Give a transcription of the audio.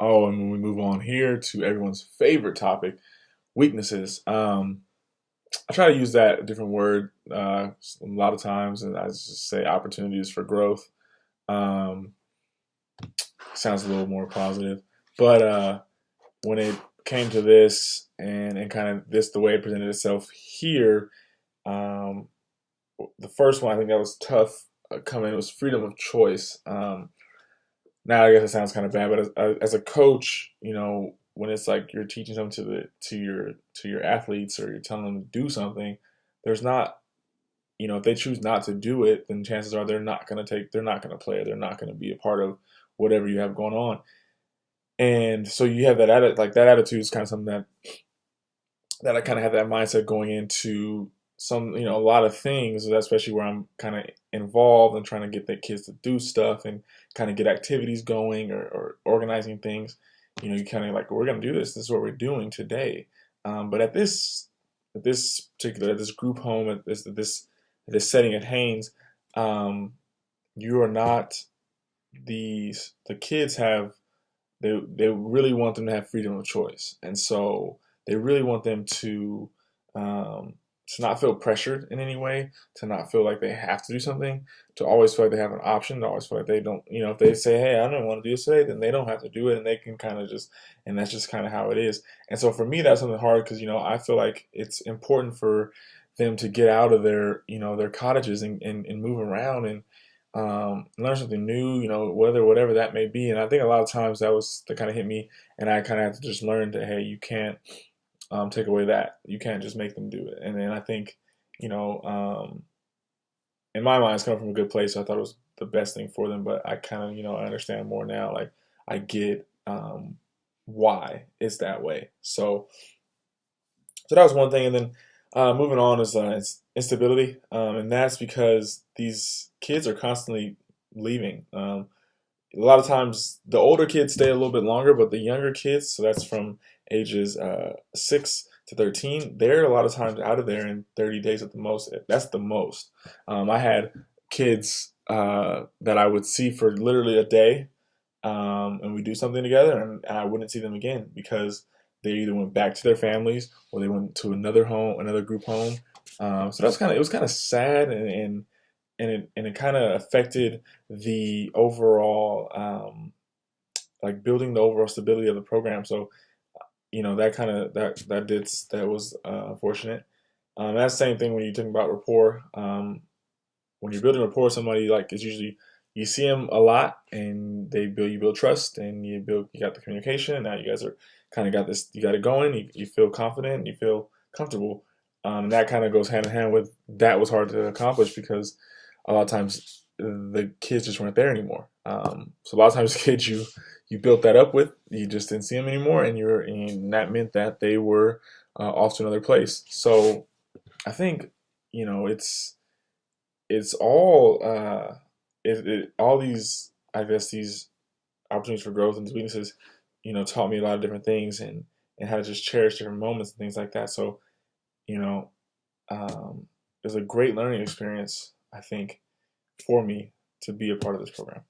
Oh, and when we move on here to everyone's favorite topic, weaknesses. I try to use that different word a lot of times, and I just say opportunities for growth. Um, Sounds a little more positive, but when it came to this and kind of this the way it presented itself here, um, the first one I think that was tough coming was freedom of choice. Now I guess it sounds kind of bad, but as a coach, when it's like you're teaching something to your athletes or you're telling them to do something, there's not, if they choose not to do it, then chances are they're not going to play, they're not going to be a part of whatever you have going on. And so you have that attitude is kind of something that I kind of have that mindset going into a lot of things, especially where I'm kind of involved and trying to get the kids to do stuff and kind of get activities going or organizing things. You kind of like, we're going to do this. This is what we're doing today. But at this group home, at this setting at Haynes, um, you are not the kids have they really want them to have freedom of choice, and so they really want them um, to not feel pressured in any way, to not feel like they have to do something, to always feel like they have an option, to always feel like they don't. If they say, "Hey, I don't want to do this today," then they don't have to do it, and they can kind of just, and that's just kind of how it is. And so for me, that's something hard because I feel like it's important for them to get out of their cottages and move around and learn something new, whatever that may be. And I think a lot of times that kind of hit me, and I kind of had to just learn that, hey, you can't take away that. You can't just make them do it. And then I think, you know, um, in my mind, it's coming from a good place. So I thought it was the best thing for them, but I kind of, I understand more now. Like I get why it's that way. So that was one thing, and then moving on is instability, and that's because these kids are constantly leaving. A lot of times, the older kids stay a little bit longer, but the younger kids, so that's from ages 6 to 13, they're a lot of times out of there in 30 days at the most. That's the most. I had kids that I would see for literally a day, and we do something together, and I wouldn't see them again because they either went back to their families or they went to another home, another group home. So that's it was kind of sad, and it kind of affected the overall like building the overall stability of the program. So that kind of that was unfortunate. That's the same thing when you're talking about rapport. When you're building rapport with somebody, like it's usually you see them a lot and you build trust and you got the communication, and now you guys are kind of got this, you got it going, you feel confident, you feel comfortable. And that kind of goes hand in hand with that was hard to accomplish because a lot of times the kids just weren't there anymore. So a lot of times the kids you built that up with, you just didn't see them anymore, and that meant that they were off to another place. So I think it's all all these, I guess, these opportunities for growth and these weaknesses, taught me a lot of different things, and how to just cherish different moments and things like that. So you know, it was a great learning experience, I think, for me to be a part of this program.